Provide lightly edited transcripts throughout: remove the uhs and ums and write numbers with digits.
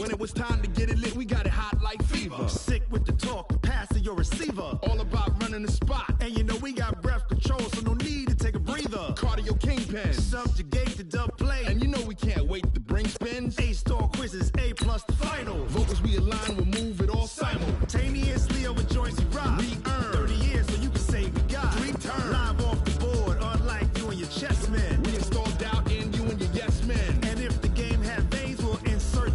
When it was time to get it lit, we got it hot like fever. Sick with the talk, the pass to your receiver. All about running the spot. And you know we got breath control, so no need to take a breather. Cardio kingpin. Subjugate the dub play. And you know we can't wait to bring spins. A-star quizzes, A+ the final. Vocals we align, we'll move it all simultaneously over joints we rock. We earn 30 years, so you can say we got 3 turns. Live off the board, unlike you and your chess men. We install doubt in you and your yes men. And if the game had veins, we'll insert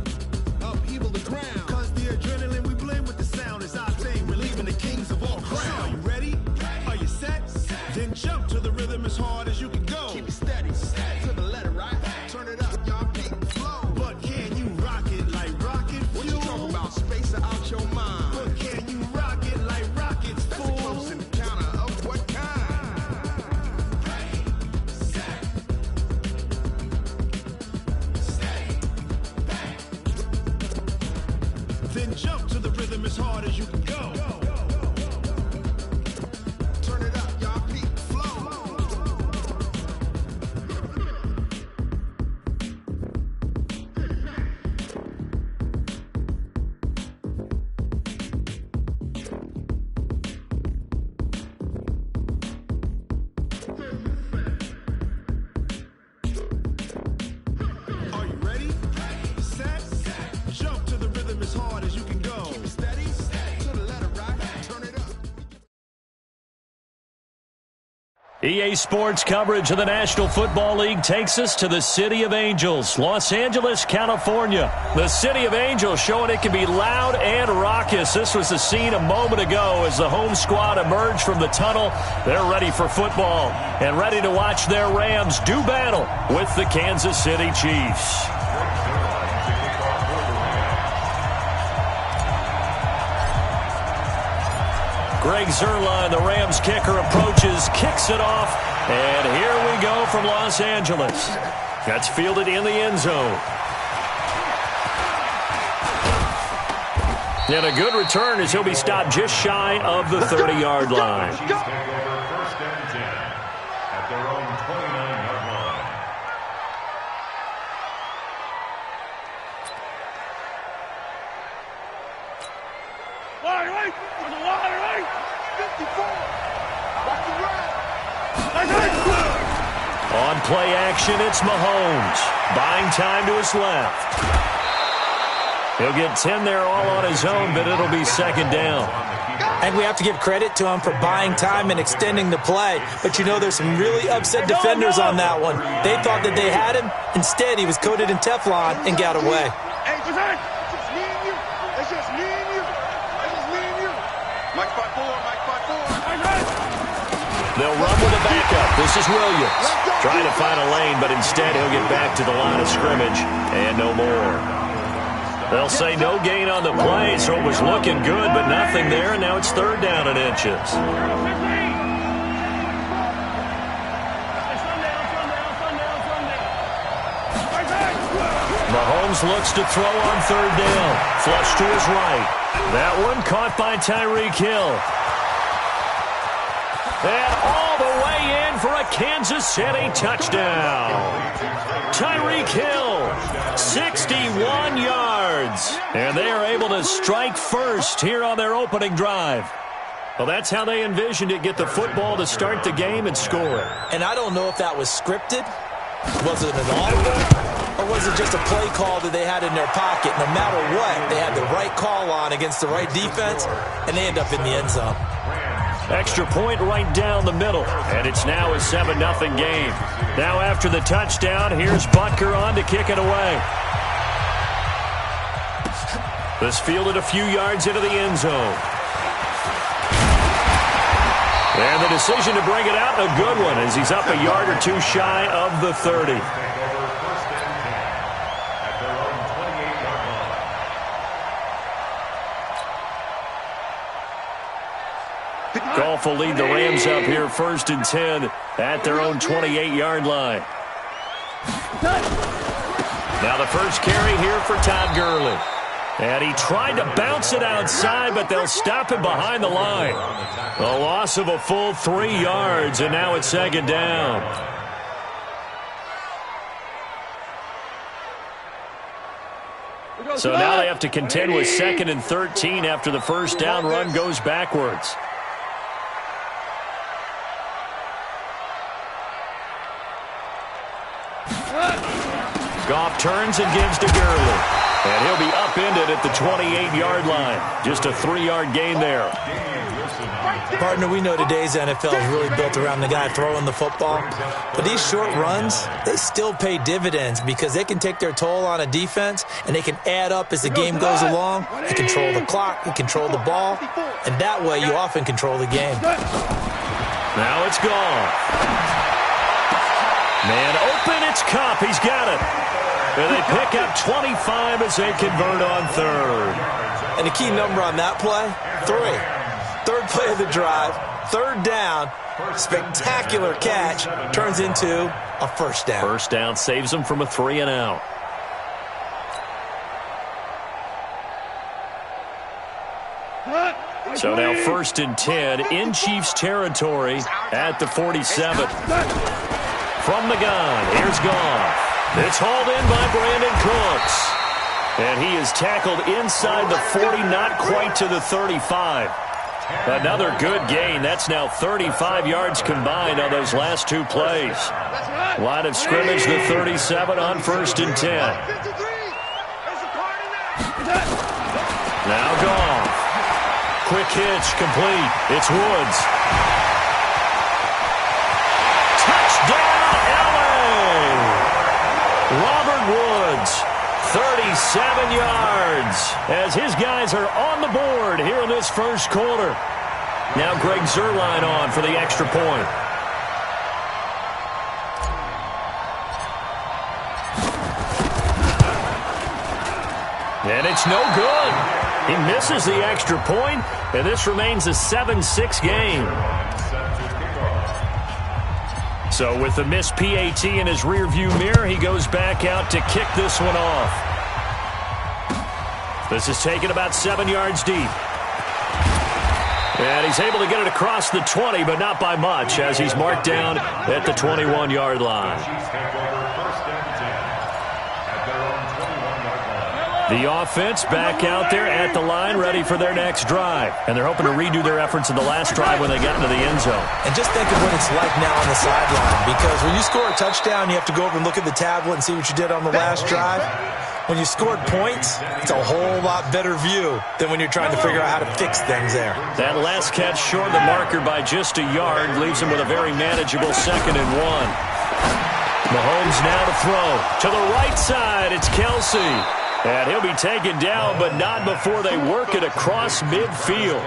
upheaval the ground. Cause the adrenaline we blend with the sound is our thing. We're leaving the kings of all crowns. Are you ready? Are you set? Then jump to the rhythm as hard as you can go. Keep it steady, to the letter, right? Turn it up, y'all keep it flow. But can you rock it like rocket fuel? What you talking about? Space out your mind. But can you rock it like rockets, fool? That's a close encounter of what kind? Then jump to the rhythm as hard as you can go. Turn it up, y'all keep it flow. Are you ready? Set. Jump to the rhythm as hard as you can go. Keep it steady. To the letter, right? Turn it up. EA Sports coverage of the National Football League takes us to the City of Angels, Los Angeles, California. The City of Angels showing it can be loud and raucous. This was the scene a moment ago as the home squad emerged from the tunnel. They're ready for football and ready to watch their Rams do battle with the Kansas City Chiefs. Greg Zuerlein, the Rams kicker, approaches, kicks it off, and here we go from Los Angeles. That's fielded in the end zone. And a good return as he'll be stopped just shy of the 30-yard line. First and 10 at their own 29-yard line. On play action, it's Mahomes. Buying time to his left. He'll get 10 there all on his own, but it'll be second down. And we have to give credit to him for buying time and extending the play. But you know there's some really upset defenders on that one. They thought that they had him. Instead, he was coated in Teflon and got away. Hey, it's just me and you. It's just me and you. It's just me and you. Mike 5-4, Mike 5-4. They'll run with a backup. This is Williams. Trying to find a lane, but instead he'll get back to the line of scrimmage and no more. They'll say no gain on the play, so it was looking good, but nothing there, and now it's third down and inches. Mahomes looks to throw on third down. Flush to his right. That one caught by Tyreek Hill. And all the way in for a Kansas City touchdown. Tyreek Hill, 61 yards. And they are able to strike first here on their opening drive. Well, that's how they envisioned it, get the football to start the game and score it. And I don't know if that was scripted. Was it an audible? Or was it just a play call that they had in their pocket? No matter what, they had the right call on against the right defense, and they end up in the end zone. Extra point right down the middle, and it's now a 7-0 game. Now after the touchdown, here's Butker on to kick it away. This fielded a few yards into the end zone. And the decision to bring it out, a good one, as he's up a yard or two shy of the 30. Goff will lead the Rams up here first and 10 at their own 28-yard line. Now the first carry here for Todd Gurley. And he tried to bounce it outside, but they'll stop him behind the line. A loss of a full 3 yards, and now it's second down. So now they have to contend with 2nd and 13 after the first down run goes backwards. Goff turns and gives to Gurley. And he'll be upended at the 28-yard line. Just a 3-yard gain there. Partner, we know today's NFL is really built around the guy throwing the football. But these short runs, they still pay dividends because they can take their toll on a defense and they can add up as the game goes along. You control the clock, you control the ball, and that way you often control the game. Now it's gone. Man open, it's Kupp. He's got it. And they pick up 25 as they convert on 3rd. And the key number on that play, 3. 3rd play of the drive, 3rd down, spectacular catch, turns into a first down. First down saves them from a 3-and-out. So now 1st and 10 in Chiefs territory at the 47. From the gun, here's Goff. It's hauled in by Brandon Cooks. And he is tackled inside the 40, not quite to the 35. Another good gain. That's now 35 yards combined on those last 2 plays. Line of scrimmage, the 37 on 1st and 10. Now Goff. Quick hitch, complete. It's Woods. Touchdown, LA! Robert Woods, 37 yards, as his guys are on the board here in this first quarter. Now Greg Zuerlein on for the extra point. And it's no good. He misses the extra point, and this remains a 7-6 game. So with the missed PAT in his rearview mirror, he goes back out to kick this one off. This is taken about 7 yards deep. And he's able to get it across the 20, but not by much, as he's marked down at the 21-yard line. The offense back out there at the line, ready for their next drive. And they're hoping to redo their efforts in the last drive when they got into the end zone. And just think of what it's like now on the sideline, because when you score a touchdown, you have to go over and look at the tablet and see what you did on the last drive. When you scored points, it's a whole lot better view than when you're trying to figure out how to fix things there. That last catch short of the marker by just a yard leaves him with a very manageable 2nd and 1. Mahomes now to throw. To the right side, it's Kelsey. And he'll be taken down, but not before they work it across midfield.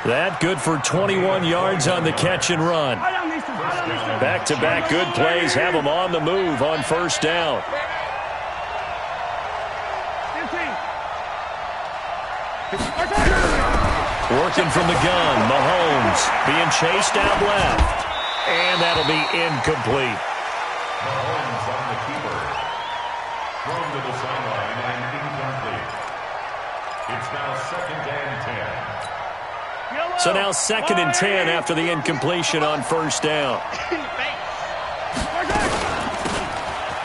That good for 21 yards on the catch and run. Back-to-back good plays have them on the move on 1st down. Working from the gun, Mahomes being chased out left. And that'll be incomplete. Mahomes on the keeper. Thrown to the sideline and incomplete. It's now 2nd and 10. So now 2nd and 10 after the incompletion on 1st down.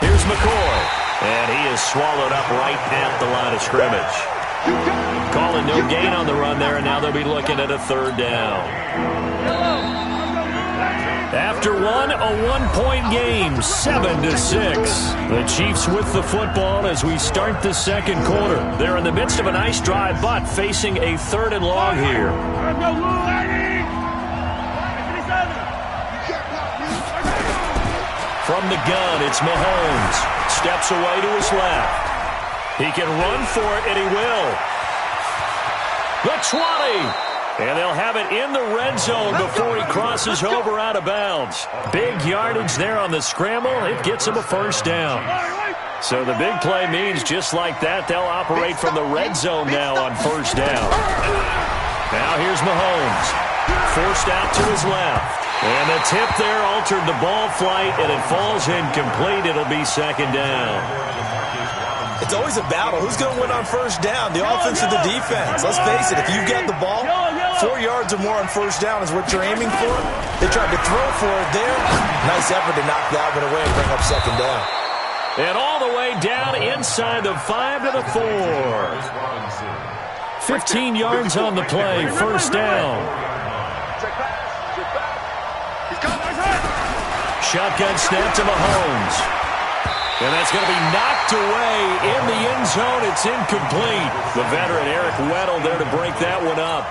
Here's McCoy. And he is swallowed up right at the line of scrimmage. Calling no gain on the run there, and now they'll be looking at a 3rd down. After one, a 1-point game, 7-6. The Chiefs with the football as we start the 2nd quarter. They're in the midst of a nice drive, but facing a 3rd and long here. From the gun, it's Mahomes. Steps away to his left. He can run for it, and he will. The 20. And they'll have it in the red zone before he crosses over out of bounds. Big yardage there on the scramble. It gets him a 1st down. So the big play means just like that, they'll operate from the red zone now on 1st down. Now here's Mahomes. Forced out to his left. And the tip there altered the ball flight, and it falls incomplete. It'll be 2nd down. It's always a battle. Who's going to win on 1st down, the offense or the defense? Let's face it, if you've got the ball, 4 yards or more on 1st down is what you're aiming for. They tried to throw for it there. Nice effort to knock that one away and bring up 2nd down. And all the way down inside the 5 to the 4. 15 yards on the play, first down. Shotgun snap to Mahomes. And that's going to be knocked away in the end zone. It's incomplete. The veteran Eric Weddle there to break that one up.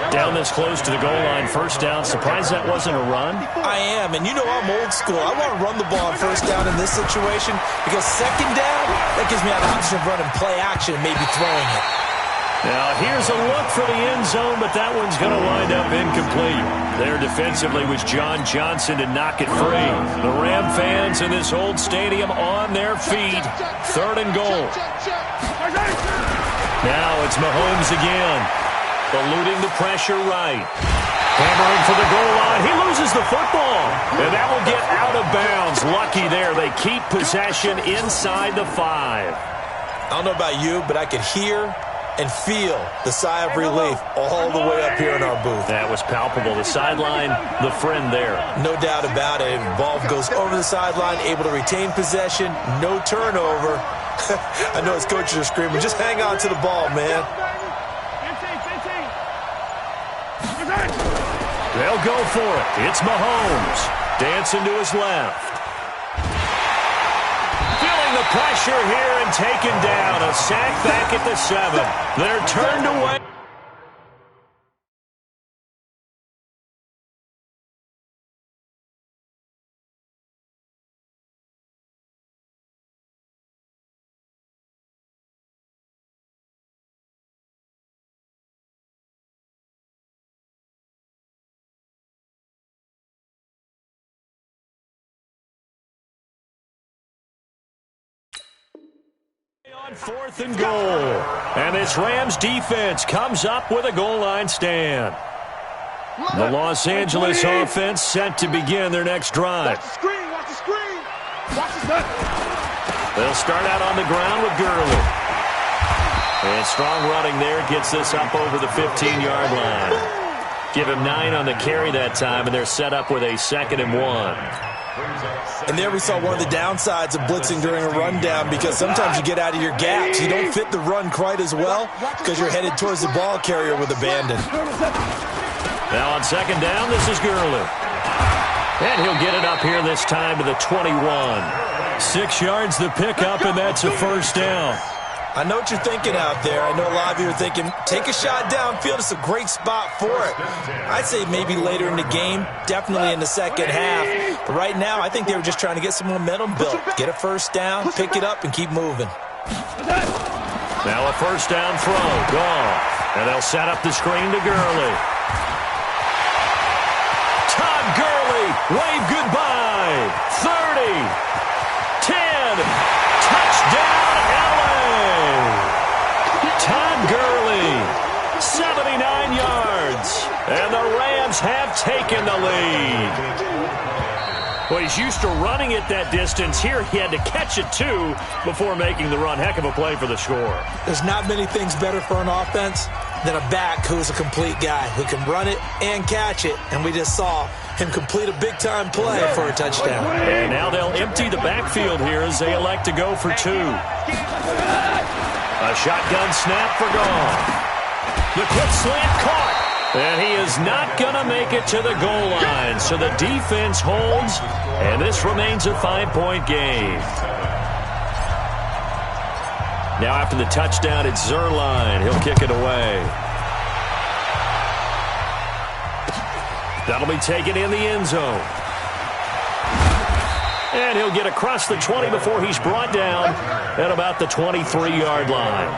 Down this close to the goal line, first down. Surprised that wasn't a run? I am, and you know I'm old school. I want to run the ball on first down in this situation because second down, that gives me an option of running play action and maybe throwing it. Now here's a look for the end zone, but that one's going to wind up incomplete. There defensively was John Johnson to knock it free. The Ram fans in this old stadium on their feet. Third and goal. Now it's Mahomes again. Eluding the pressure right. Hammering for the goal line. He loses the football. And that will get out of bounds. Lucky there. They keep possession inside the 5. I don't know about you, but I could hear and feel the sigh of relief all the way up here in our booth. That was palpable. The sideline, the friend there. No doubt about it. Ball goes over the sideline, able to retain possession, no turnover. I know his coaches are screaming, just hang on to the ball, man. They'll go for it. It's Mahomes. Dancing to his left. Feeling the pressure here and taken down. A sack back at the 7. They're turned away. On 4th and goal. And this Rams defense comes up with a goal line stand. The Los Angeles offense set to begin their next drive. Watch the screen, watch the screen. Watch the screen. They'll start out on the ground with Gurley. And strong running there gets this up over the 15-yard line. Give him 9 on the carry that time, and they're set up with a 2nd and 1. And there we saw one of the downsides of blitzing during a rundown because sometimes you get out of your gaps. You don't fit the run quite as well because you're headed towards the ball carrier with abandon. Now on 2nd down, this is Gurley. And he'll get it up here this time to the 21. 6 yards the pickup, and that's a first down. I know what you're thinking out there. I know a lot of you are thinking, take a shot downfield. It's a great spot for it. I'd say maybe later in the game, definitely in the second half. But right now, I think they were just trying to get some momentum built. Get a first down, pick it up, and keep moving. Now a first down throw. Gone. And they'll set up the screen to Gurley. Todd Gurley, wave goodbye. 30. 10. Touchdown, Todd Gurley, 79 yards, and the Rams have taken the lead. Well, he's used to running it that distance. Here he had to catch it, too, before making the run. Heck of a play for the score. There's not many things better for an offense than a back who is a complete guy who can run it and catch it, and we just saw him complete a big-time play for a touchdown. And now they'll empty the backfield here as they elect to go for 2. A shotgun snap for Goff. The quick slant caught. And he is not going to make it to the goal line. So the defense holds, and this remains a 5-point game. Now after the touchdown, it's Zerline. He'll kick it away. That'll be taken in the end zone. And he'll get across the 20 before he's brought down at about the 23-yard line.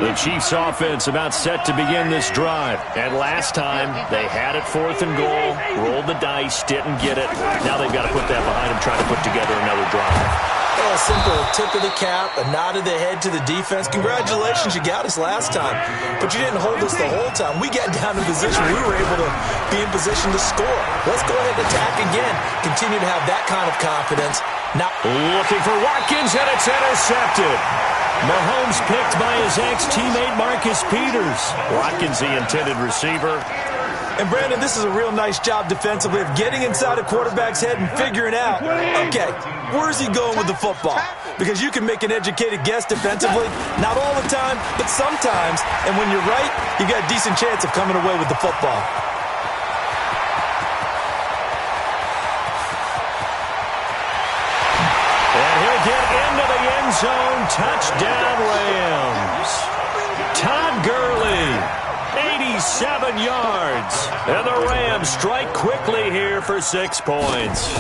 The Chiefs offense about set to begin this drive. And last time, they had it 4th and goal, rolled the dice, didn't get it. Now they've got to put that behind them, trying to put together another drive. A simple tip of the cap, a nod of the head to the defense. Congratulations, you got us last time. But you didn't hold us the whole time. We got down in position. We were able to be in position to score. Let's go ahead and attack again. Continue to have that kind of confidence. Now looking for Watkins, and it's intercepted. Mahomes picked by his ex-teammate Marcus Peters. Watkins, the intended receiver. And, Brandon, this is a real nice job defensively of getting inside a quarterback's head and figuring out, okay, where's he going with the football? Because you can make an educated guess defensively, not all the time, but sometimes. And when you're right, you got a decent chance of coming away with the football. And he'll get into the end zone. Touchdown, Rams. Todd Gurley. 87 yards. And the Rams strike quickly here for 6 points.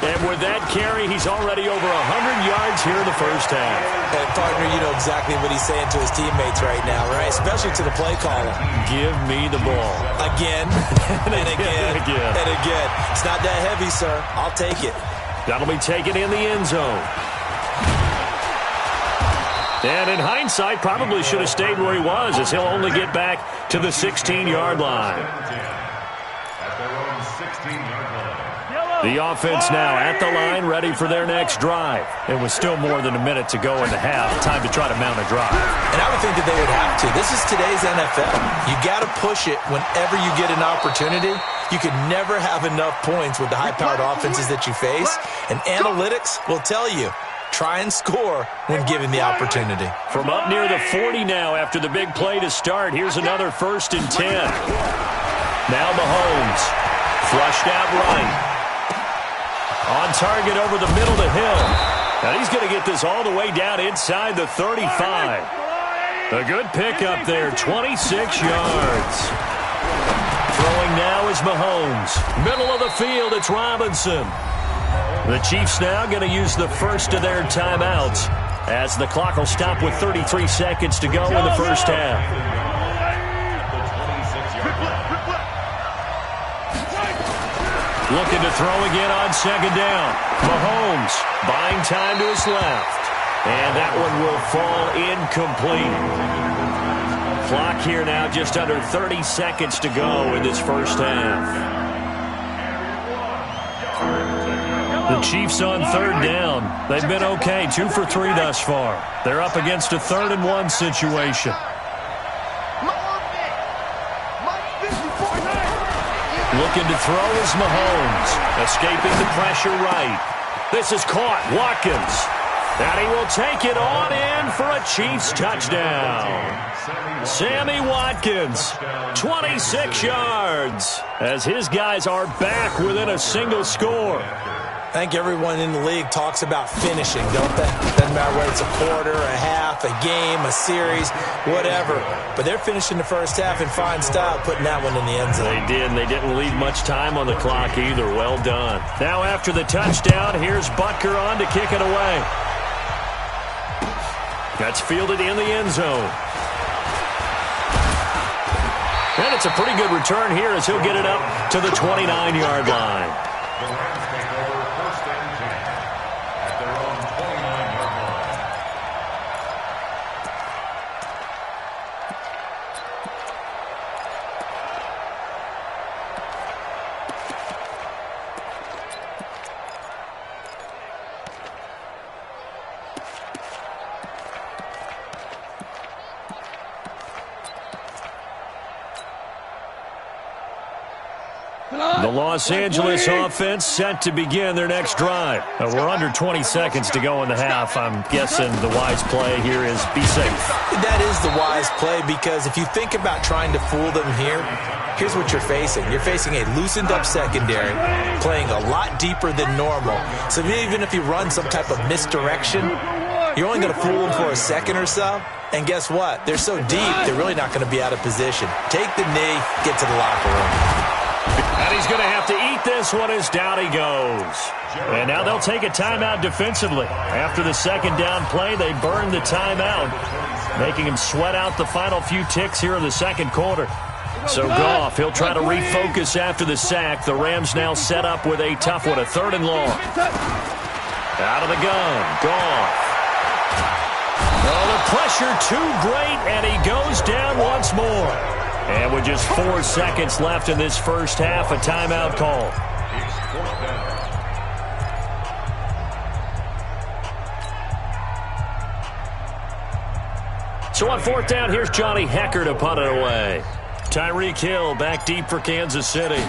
And with that carry, he's already over 100 yards here in the first half. And, partner, you know exactly what he's saying to his teammates right now, right? Especially to the play caller. Give me the ball. Again, and again, and again. It's not that heavy, sir. I'll take it. That'll be taken in the end zone. And in hindsight, probably should have stayed where he was, as he'll only get back to the 16-yard line. The offense now at the line, ready for their next drive. It was still more than a minute to go in the half. Time to try to mount a drive. And I would think that they would have to. This is today's NFL. You got to push it whenever you get an opportunity. You can never have enough points with the high-powered offenses that you face. And analytics will tell you, try and score when given the opportunity. From up near the 40 now after the big play to start. Here's another 1st and 10. Now Mahomes. Flushed out right. On target over the middle to Hill. And he's going to get this all the way down inside the 35. A good pickup there, 26 yards. Throwing now is Mahomes. Middle of the field, it's Robinson. The Chiefs now going to use the first of their timeouts as the clock will stop with 33 seconds to go in the first half. Looking to throw again on 2nd down. Mahomes buying time to his left. And that one will fall incomplete. Clock here now just under 30 seconds to go in this first half. The Chiefs on 3rd down. They've been okay, 2 for 3 thus far. They're up against a 3rd and 1 situation. Looking to throw is Mahomes. Escaping the pressure right. This is caught. Watkins. And he will take it on in for a Chiefs touchdown. Sammy Watkins, 26 yards, as his guys are back within a single score. I think everyone in the league talks about finishing, don't they? Doesn't matter whether it's a quarter, a half, a game, a series, whatever. But they're finishing the first half in fine style, putting that one in the end zone. They did, and they didn't leave much time on the clock either. Well done. Now after the touchdown, here's Butker on to kick it away. That's fielded in the end zone. And it's a pretty good return here as he'll get it up to the 29-yard line. The Los Angeles offense set to begin their next drive. We're under 20 seconds to go in the half. I'm guessing the wise play here is be safe. That is the wise play, because if you think about trying to fool them here, here's what you're facing. You're facing a loosened-up secondary, playing a lot deeper than normal. So even if you run some type of misdirection, you're only going to fool them for a second or so. And guess what? They're so deep, they're really not going to be out of position. Take the knee, get to the locker room. And he's going to have to eat this one as down he goes. And now they'll take a timeout defensively. After the 2nd down play, they burn the timeout, making him sweat out the final few ticks here in the 2nd quarter. So Goff, he'll try to refocus after the sack. The Rams now set up with a tough one, a 3rd and long. Out of the gun, Goff. Oh, the pressure too great, and he goes down once more. And with just 4 seconds left in this first half, a timeout call. So on 4th down, here's Johnny Hecker to punt it away. Tyreek Hill back deep for Kansas City.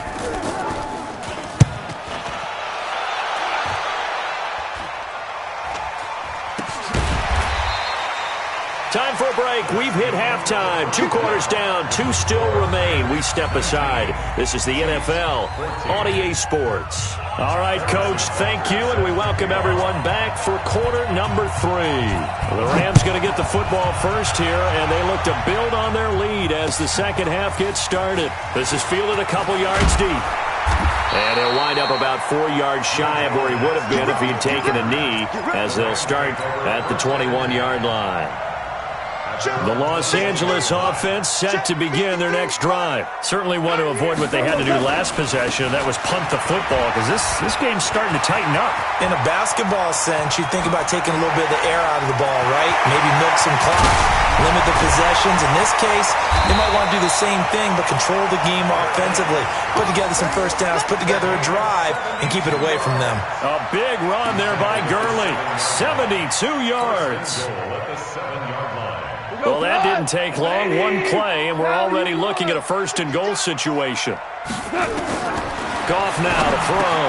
Time for a break. We've hit halftime. 2 quarters down. 2 still remain. We step aside. This is the NFL on EA Sports. All right, Coach, thank you, and we welcome everyone back for quarter number 3. The Rams going to get the football first here, and they look to build on their lead as the second half gets started. This is fielded a couple yards deep. And he'll wind up about 4 yards shy of where he would have been if he had taken a knee, as they'll start at the 21-yard line. The Los Angeles offense set to begin their next drive. Certainly want to avoid what they had to do last possession. That was punt the football, because this game's starting to tighten up. In a basketball sense, you think about taking a little bit of the air out of the ball, right? Maybe milk some clock, limit the possessions. In this case, they might want to do the same thing, but control the game offensively. Put together some first downs, put together a drive, and keep it away from them. A big run there by Gurley. 72 yards. Well, that didn't take long. 1 play, and we're already looking at a first-and-goal situation. Goff now to throw.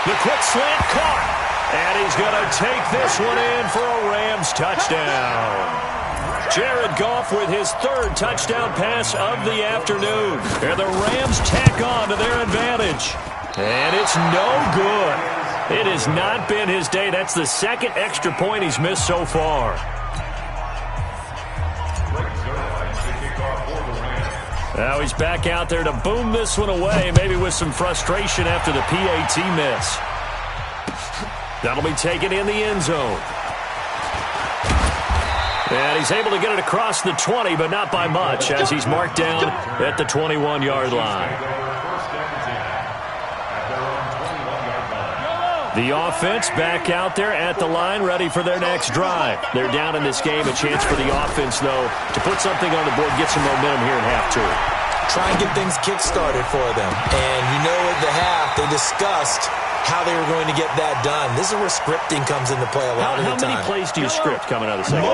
The quick slant caught. And he's going to take this one in for a Rams touchdown. Jared Goff with his 3rd touchdown pass of the afternoon. And the Rams tack on to their advantage. And it's no good. It has not been his day. That's the 2nd extra point he's missed so far. Now he's back out there to boom this one away, maybe with some frustration after the PAT miss. That'll be taken in the end zone. And he's able to get it across the 20, but not by much, as he's marked down at the 21-yard line. The offense back out there at the line, ready for their next drive. They're down in this game. A chance for the offense, though, to put something on the board, get some momentum here in half 2. Try and get things kick-started for them. And you know at the half, they discussed how they were going to get that done. This is where scripting comes into play a lot of the time. How many plays do you script coming out of the second?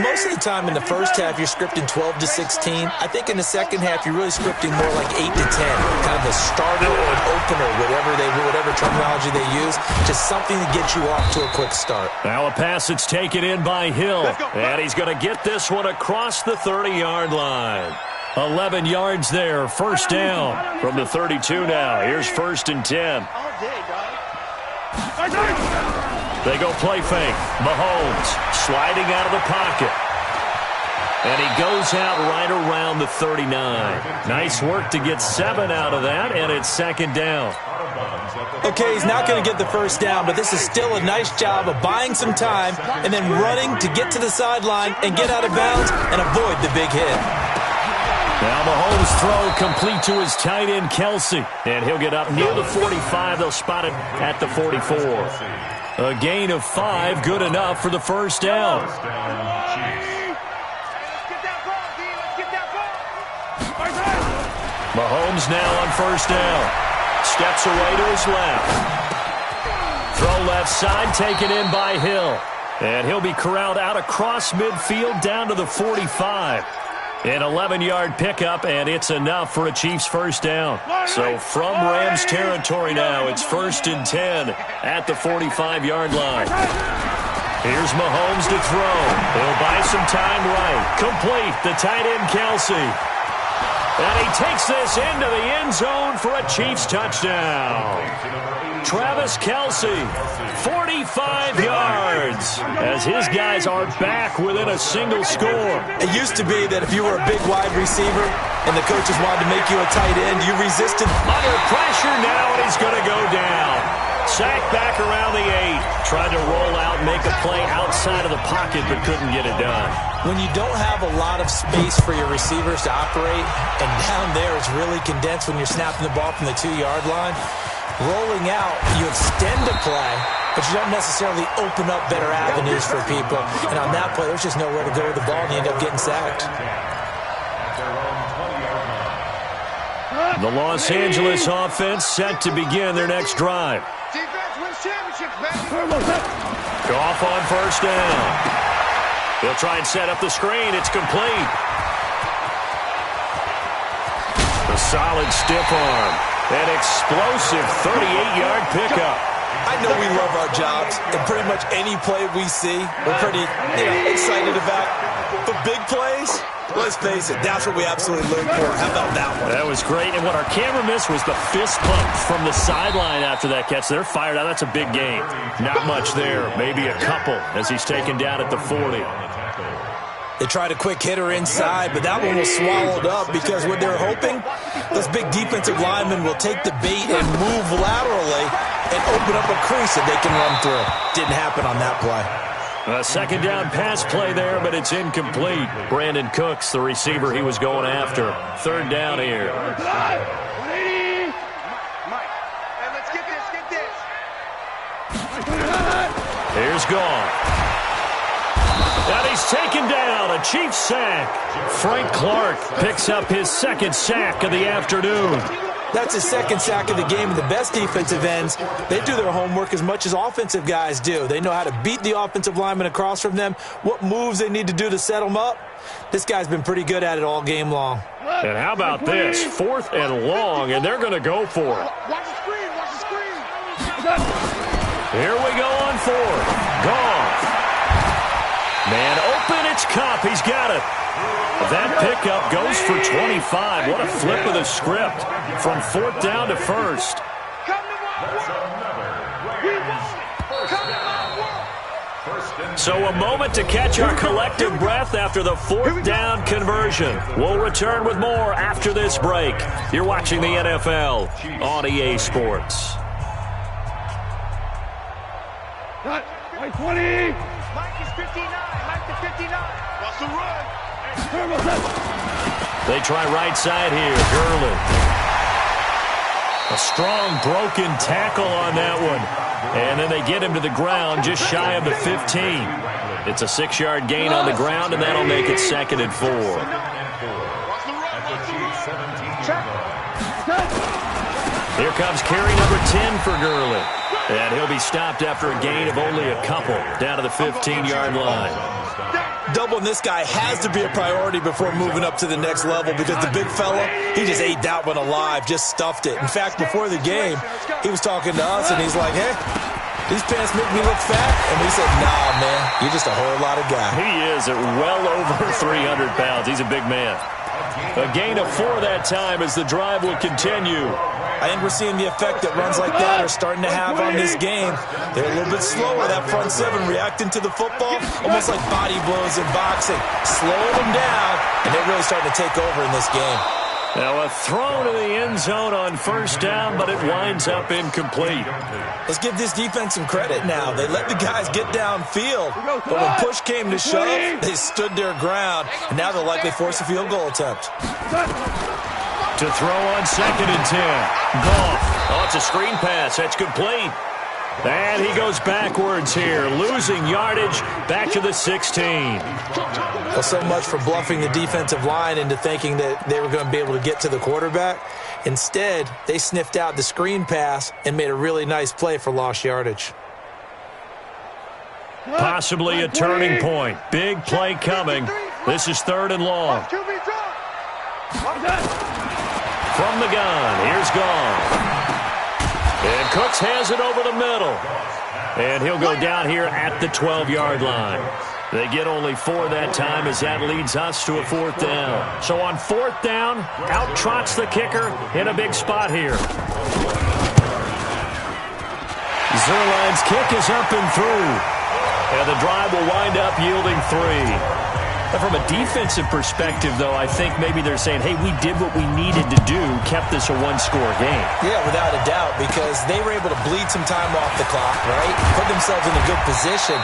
Most of the time in the first half, you're scripting 12 to 16. I think in the second half, you're really scripting more like 8 to 10. Kind of a starter or an opener, whatever terminology they use. Just something to get you off to a quick start. Now a pass that's taken in by Hill. And he's going to get this one across the 30-yard line. 11 yards there, first down from the 32 now. Here's 1st and 10. They go play fake. Mahomes sliding out of the pocket. And he goes out right around the 39. Nice work to get 7 out of that, and it's 2nd down. Okay, he's not going to get the first down, but this is still a nice job of buying some time and then running to get to the sideline and get out of bounds and avoid the big hit. Now Mahomes' throw complete to his tight end, Kelsey. And he'll get up near the 45. They'll spot it at the 44. A gain of 5, good enough for the first down. Mahomes now on first down. Steps away to his left. Throw left side, taken in by Hill. And he'll be corralled out across midfield down to the 45. An 11-yard pickup, and it's enough for a Chiefs first down. So from Rams territory now, it's 1st and 10 at the 45-yard line. Here's Mahomes to throw. He'll buy some time right. Complete, the tight end, Kelsey. And he takes this into the end zone for a Chiefs touchdown. Travis Kelsey, 45 yards, as his guys are back within a single score. It used to be that if you were a big wide receiver and the coaches wanted to make you a tight end, you resisted. Under pressure now, and he's going to go down. Sacked back around the 8. Tried to roll out, make a play outside of the pocket, but couldn't get it done. When you don't have a lot of space for your receivers to operate, and down there it's really condensed when you're snapping the ball from the 2-yard line, rolling out, you extend a play, but you don't necessarily open up better avenues for people. And on that play, there's just nowhere to go with the ball, and you end up getting sacked. The Los Angeles offense set to begin their next drive. Goff on first down. He'll try and set up the screen. It's complete. A solid stiff arm. An explosive 38-yard pickup. I know we love our jobs, and pretty much any play we see, we're pretty excited about. But big plays, let's face it, that's what we absolutely live for. How about that one? That was great, and what our camera missed was the fist pump from the sideline after that catch. They're fired out. That's a big game. Not much there, maybe a couple as he's taken down at the 40. They tried a quick hitter inside, but that one was swallowed up because what they're hoping, those big defensive linemen will take the bait and move laterally and open up a crease that they can run through. Didn't happen on that play. A second down pass play there, but it's incomplete. Brandon Cooks, the receiver he was going after. Third down here. Mike, hey, let's get this. Here's Gone. And he's taken down, a Chiefs sack. Frank Clark picks up his second sack of the afternoon. That's his second sack of the game, and the best defensive ends, they do their homework as much as offensive guys do. They know how to beat the offensive lineman across from them, what moves they need to do to set them up. This guy's been pretty good at it all game long. And how about this? 4th and long, and they're going to go for it. Watch the screen, watch the screen. Here we go on 4th. Gone. Man open, it's Cup. He's got it. That pickup goes for 25. What a flip of the script from 4th down to 1st. So a moment to catch our collective breath after the 4th down conversion. We'll return with more after this break. You're watching the NFL on EA Sports. Mike 20. Mike is 59. Mike to 59. What's the run? They try right side here. Gurley. A strong broken tackle on that one. And then they get him to the ground just shy of the 15. It's a 6-yard gain on the ground, and that'll make it 2nd and 4. Here comes carry number 10 for Gurley. And he'll be stopped after a gain of only a couple down to the 15-yard line. Doubling this guy has to be a priority before moving up to the next level because the big fella, he just ate that one alive, just stuffed it. In fact, before the game, he was talking to us, and he's like, hey, these pants make me look fat. And we said, nah, man, you're just a whole lot of guy. He is at well over 300 pounds. He's a big man. A gain of 4 that time as the drive will continue. I think we're seeing the effect that runs like that are starting to have on this game. They're a little bit slower, that front 7, reacting to the football, almost like body blows in boxing. Slowing them down, and they're really starting to take over in this game. Now a throw to the end zone on 1st down, but it winds up incomplete. Let's give this defense some credit now. They let the guys get downfield, but when push came to shove, they stood their ground, and now they'll likely force a field goal attempt. To throw on 2nd and 10. Goff. Oh, it's a screen pass. That's complete. And he goes backwards here, losing yardage back to the 16. Well, so much for bluffing the defensive line into thinking that they were going to be able to get to the quarterback. Instead, they sniffed out the screen pass and made a really nice play for lost yardage. Possibly a turning point. Big play coming. This is 3rd and long. From the gun, here's Gone. And Cooks has it over the middle. And he'll go down here at the 12-yard line. They get only 4 that time as that leads us to a 4th down. So on 4th down, out trots the kicker in a big spot here. Zerline's kick is up and through. And the drive will wind up yielding 3. Now from a defensive perspective, though, I think maybe they're saying, hey, we did what we needed to do, kept this a 1-score game. Yeah, without a doubt, because they were able to bleed some time off the clock, right? Put themselves in a good position,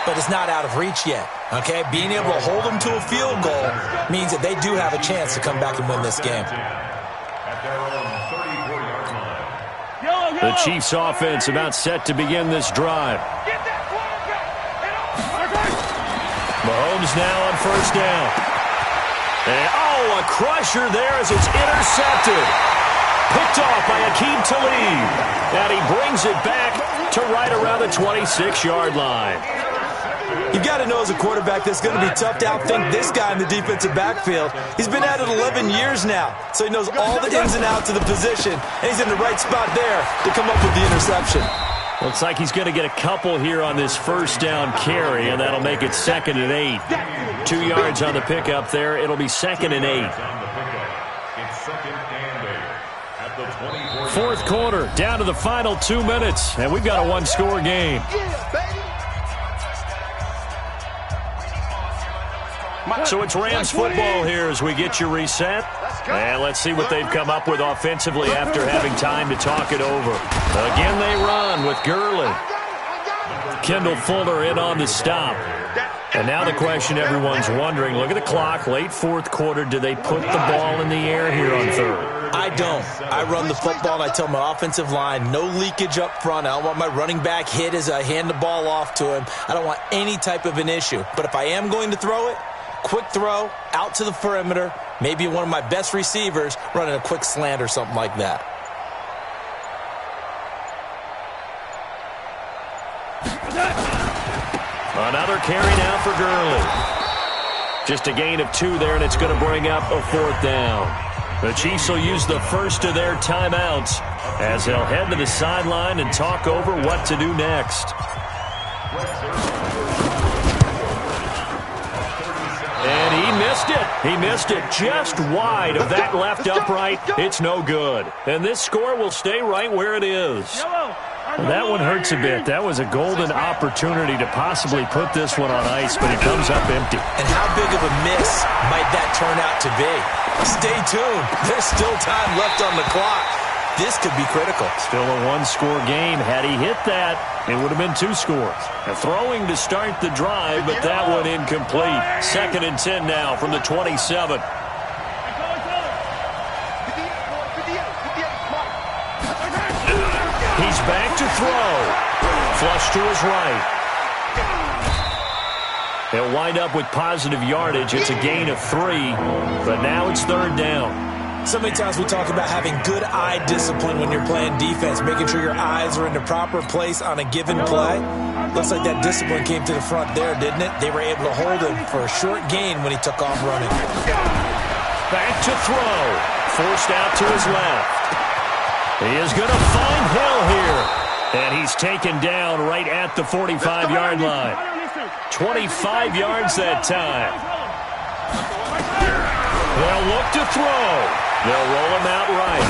but it's not out of reach yet, okay? Being able to hold them to a field goal means that they do have a chance to come back and win this game. The Chiefs' offense about set to begin this drive. Mahomes now on 1st down. And, a crusher there as it's intercepted. Picked off by Aqib Talib. And he brings it back to right around the 26-yard line. You've got to know as a quarterback that's going to be tough to outthink this guy in the defensive backfield. He's been at it 11 years now, so he knows all the ins and outs of the position, and he's in the right spot there to come up with the interception. Looks like he's going to get a couple here on this first down carry, and that'll make it 2nd and 8. 2 yards on the pickup there. It'll be 2nd and 8. Fourth quarter, down to the final 2 minutes, and we've got a one-score game. So it's Rams football here as we get you reset. And let's see what they've come up with offensively after having time to talk it over. Again, they run with Gurley. Kendall Fuller in on the stop. And now the question everyone's wondering, look at the clock, late fourth quarter, do they put the ball in the air here on third? I don't. I run the football, and I tell my offensive line, no leakage up front. I don't want my running back hit as I hand the ball off to him. I don't want any type of an issue. But if I am going to throw it, quick throw, out to the perimeter, maybe one of my best receivers running a quick slant or something like that. Another carry now for Gurley. Just a gain of 2 there, and it's going to bring up a 4th down. The Chiefs will use the first of their timeouts as they'll head to the sideline and talk over what to do next. And he missed it. He missed it just wide of that left upright. It's no good. And this score will stay right where it is. Well, that one hurts a bit. That was a golden opportunity to possibly put this one on ice, but he comes up empty. And how big of a miss might that turn out to be? Stay tuned. There's still time left on the clock. This could be critical. Still a one-score game. Had he hit that, it would have been 2 scores. A throwing to start the drive, but that one incomplete. 2nd and 10 now from the 27. He's back to throw. Flush to his right. He'll wind up with positive yardage. It's a gain of 3, but now it's 3rd down. So many times we talk about having good eye discipline when you're playing defense, making sure your eyes are in the proper place on a given play. Looks like that discipline came to the front there, didn't it? They were able to hold him for a short gain when he took off running. Back to throw. Forced out to his left. He is going to find Hill here. And he's taken down right at the 45-yard line. 25 yards that time. They'll look to throw. They'll roll him out right.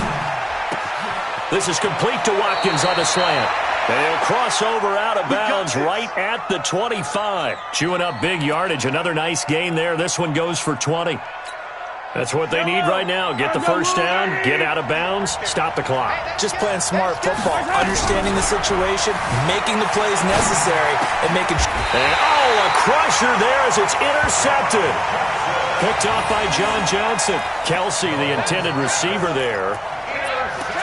This is complete to Watkins on the slant. And he'll cross over out of bounds right at the 25. Chewing up big yardage. Another nice gain there. This one goes for 20. That's what they need right now. Get the first down, get out of bounds, stop the clock. Just playing smart football, understanding the situation, making the plays necessary, and making sure. And a crusher there as it's intercepted. Picked off by John Johnson. Kelsey, the intended receiver there.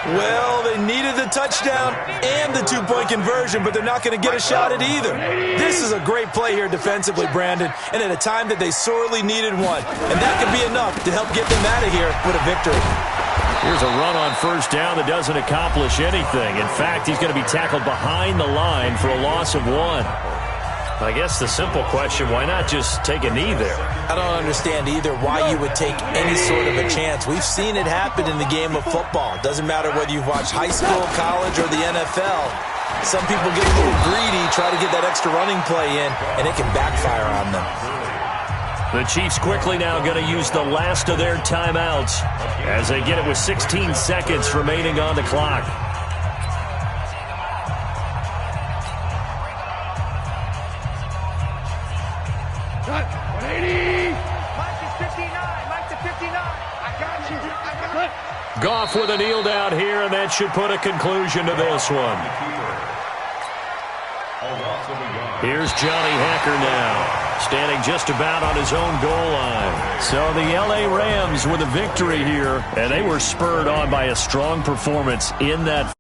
Well, they needed the touchdown and the 2-point conversion, but they're not going to get a shot at either. This is a great play here defensively, Brandon, and at a time that they sorely needed one. And that could be enough to help get them out of here with a victory. Here's a run on first down that doesn't accomplish anything. In fact, he's going to be tackled behind the line for a loss of 1. I guess the simple question, why not just take a knee there? I don't understand either why you would take any sort of a chance. We've seen it happen in the game of football. It doesn't matter whether you've watched high school, college, or the NFL. Some people get a little greedy, try to get that extra running play in, and it can backfire on them. The Chiefs quickly now going to use the last of their timeouts as they get it with 16 seconds remaining on the clock. Goff with a kneel down here, and that should put a conclusion to this one. Here's Johnny Hacker now, standing just about on his own goal line. So the L.A. Rams with a victory here, and they were spurred on by a strong performance in that